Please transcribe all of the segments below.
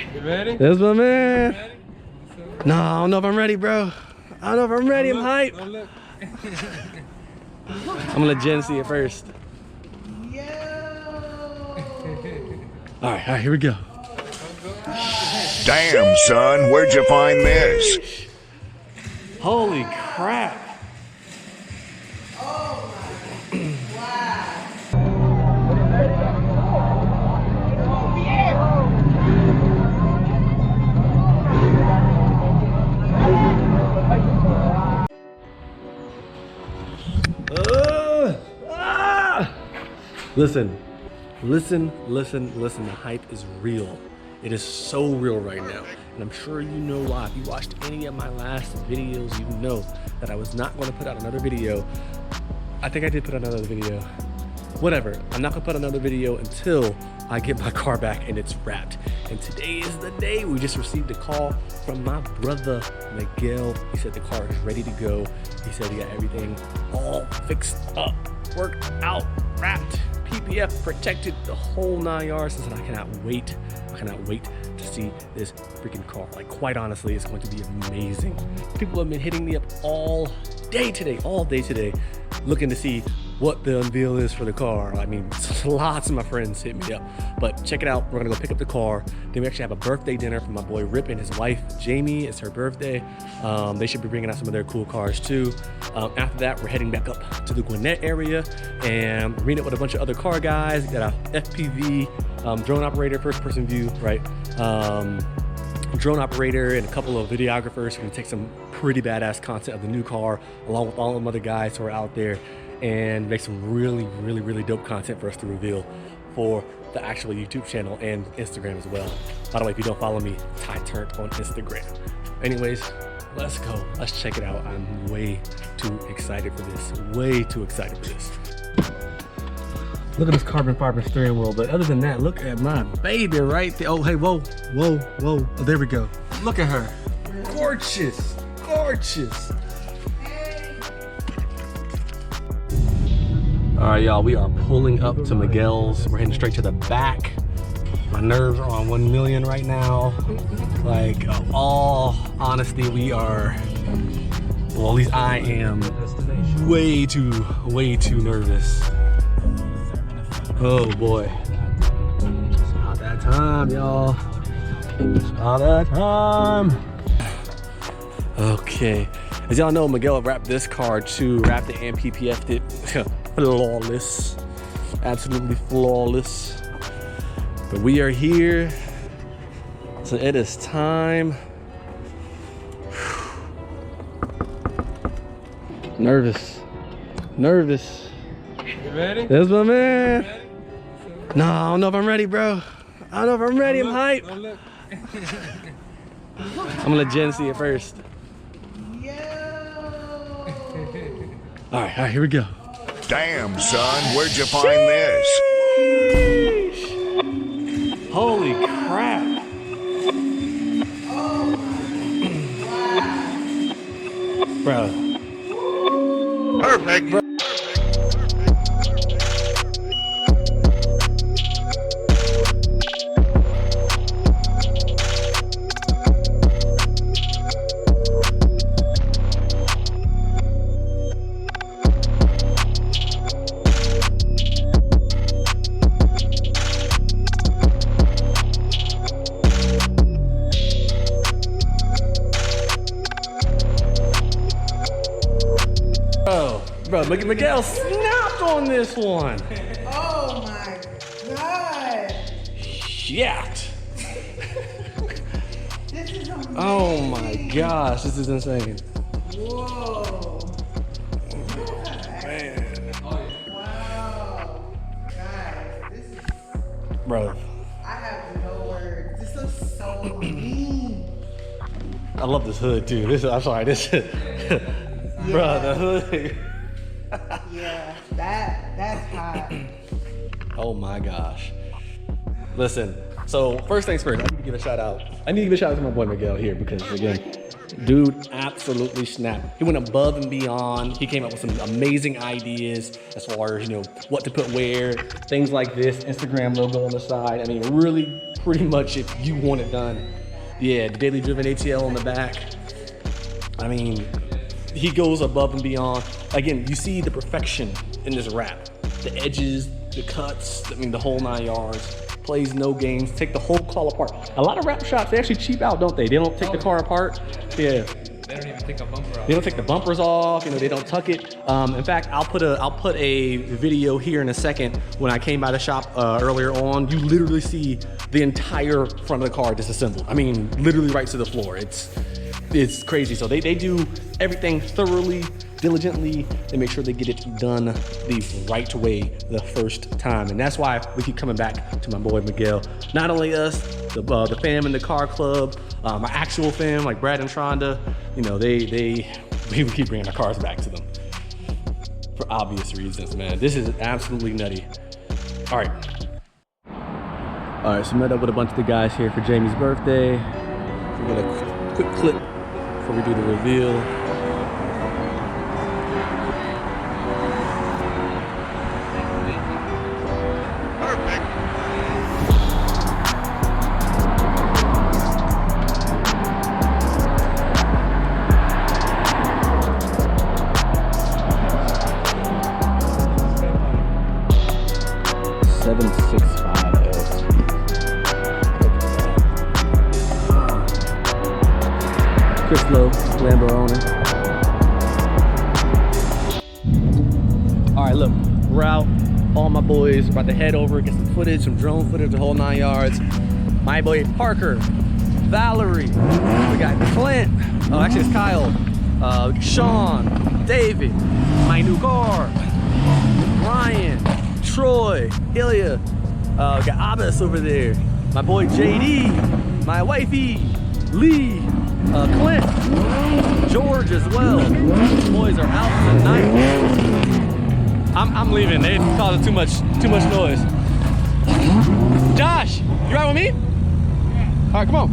You ready? There's my man. No, I don't know if I'm ready, bro. I don't know if I'm ready. I'm hyped. I'm gonna let Jen see it first. All right, here we go. Damn, son, where'd you find this? Holy crap. Listen. The hype is real. It is so real right now. And I'm sure you know why. If you watched any of my last videos, you know that I was not going to put out another video. I think I did put out another video. Whatever. I'm not going to put another video until I get my car back and it's wrapped. And today is the day. We just received a call from my brother, Miguel. He said the car is ready to go. He said he got everything all fixed up, worked out, wrapped, PPF protected, the whole 9 yards. I said I cannot wait to see this freaking car. Like, quite honestly, it's going to be amazing. People have been hitting me up all day today, looking to see what the unveil is for the car. I mean, lots of my friends hit me up, but check it out. We're gonna go pick up the car. Then we actually have a birthday dinner for my boy Rip and his wife Jamie. It's her birthday. They should be bringing out some of their cool cars too. After that, we're heading back up to the Gwinnett area and we're meeting up with a bunch of other car guys. We got a FPV drone operator, first person view, right? Drone operator and a couple of videographers. We're gonna take some pretty badass content of the new car along with all of them other guys who are out there and make some really dope content for us to reveal for the actual YouTube channel and Instagram as well. By the way, if you don't follow me, Ty Turnt on Instagram. Anyways, let's go. Let's check it out. I'm way too excited for this. Look at this carbon fiber steering wheel, but other than that, look at my baby right there. Oh, hey, whoa. Oh, there we go. Look at her. Gorgeous. All right, y'all, we are pulling up to Miguel's. We're heading straight to the back. My nerves are on 1 million right now. Like, all honesty, we are, well, at least I am way too nervous. Oh boy. It's about that time, y'all. It's about that time. Okay. As y'all know, Miguel wrapped this car too. Wrapped it and PPF'd it. Flawless. Absolutely flawless. But we are here. So it is time. Nervous. You ready? There's my man. No, I don't know if I'm ready, bro. I don't know if I'm ready. I'm hyped. I'm gonna let Jen see it first. All right, here we go. Damn, son, where'd you find this? Holy crap. Bro. Perfect. Bro. Bro, Miguel snapped on this one. Oh my God. Shit. This is amazing. Oh my gosh, this is insane. Whoa. Man. Wow. Guys, this is, Bro. I have no words. This looks so mean. I love this hood too. I'm sorry, this bro, the hood. Yeah, that's hot. Oh my gosh. Listen, so first things first, I need to give a shout out. I need to give a shout out to my boy Miguel here because again, dude absolutely snapped. He went above and beyond. He came up with some amazing ideas as far as, you know, what to put where, things like this, Instagram logo on the side. I mean, really pretty much if you want it done. Yeah, the daily driven ATL on the back. I mean, he goes above and beyond. Again, you see the perfection in this wrap. The edges, the cuts, I mean, the whole 9 yards. Plays no games, take the whole car apart. A lot of wrap shops, they actually cheap out, don't they? They don't take the car apart. Yeah. They don't even take a bumper off. They don't take the bumpers off, you know, they don't tuck it. In fact, I'll put a video here in a second. When I came by the shop earlier on, you literally see the entire front of the car disassembled. I mean, literally right to the floor. It's crazy. So they do everything thoroughly, diligently. They make sure they get it done the right way the first time. And that's why we keep coming back to my boy Miguel. Not only us, the fam in the car club, my actual fam like Brad and Tronda, you know, we keep bringing our cars back to them for obvious reasons, man. This is absolutely nutty. All right, so met up with a bunch of the guys here for Jamie's birthday. We're gonna quick clip before we do the reveal. Chris Lowe, Lambo owner. All right, look, we're out. All my boys about to head over, get some footage, some drone footage, the whole 9 yards. My boy Parker, Valerie, we got Clint, oh, actually it's Kyle, Sean, David, my new car, Ryan, Troy, Ilya, we got Abbas over there, my boy JD, my wifey, Lee, Clint, George as well. The boys are out tonight. I'm leaving. They causing too much noise. Josh, you ride with me? Yeah. All right, come on.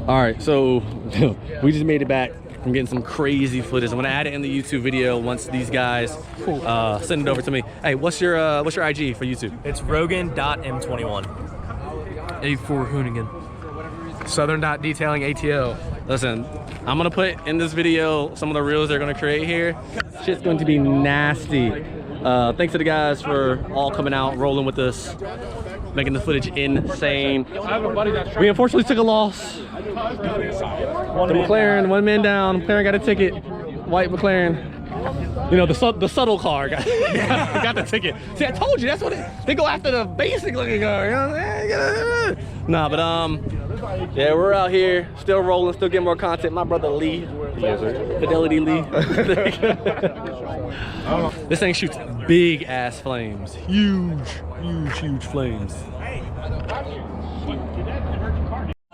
All right, so we just made it back from getting some crazy footage. I'm gonna add it in the YouTube video once these guys send it over to me. Hey, what's your IG for YouTube? It's Rogan.m21. A4 Hoonigan. Southern Detailing ATO. Listen, I'm gonna put in this video some of the reels they're gonna create here. Shit's going to be nasty. Thanks to the guys for all coming out, rolling with us, making the footage insane. We unfortunately took a loss. The McLaren, 1 man down. McLaren got a ticket. White McLaren. You know, the subtle car got the ticket. See, I told you, that's what they go after the basic looking car. You know what I'm saying? Nah, but yeah, we're out here, still rolling, still getting more content. My brother Lee, Fidelity Lee. This thing shoots big ass flames, huge flames.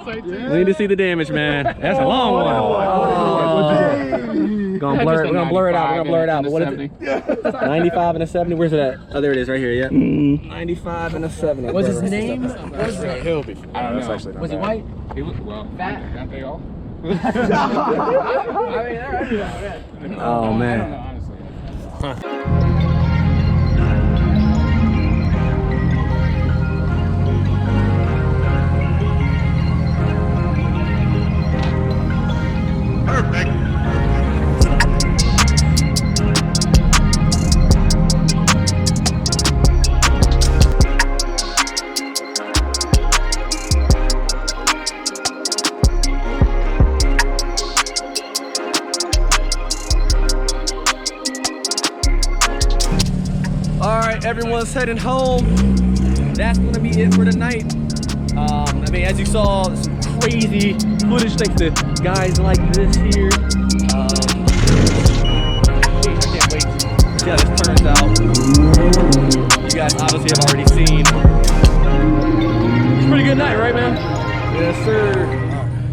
We need to see the damage, man. That's a long one. We're gonna blur it out. But what is it? 95 and a 70. Where's it at? Oh, there it is, right here. Yep. 95 and a 70. What's his name? Was it? Hilby. I don't know. Was he white? He was, well, Fat? aren't they all? Oh man. I don't know, honestly. Everyone's heading home. That's gonna be it for tonight. I mean, as you saw, some crazy footage thanks to guys like this here. I can't wait to see how this turns out. You guys obviously have already seen. It's a pretty good night, right, man? Yes, sir.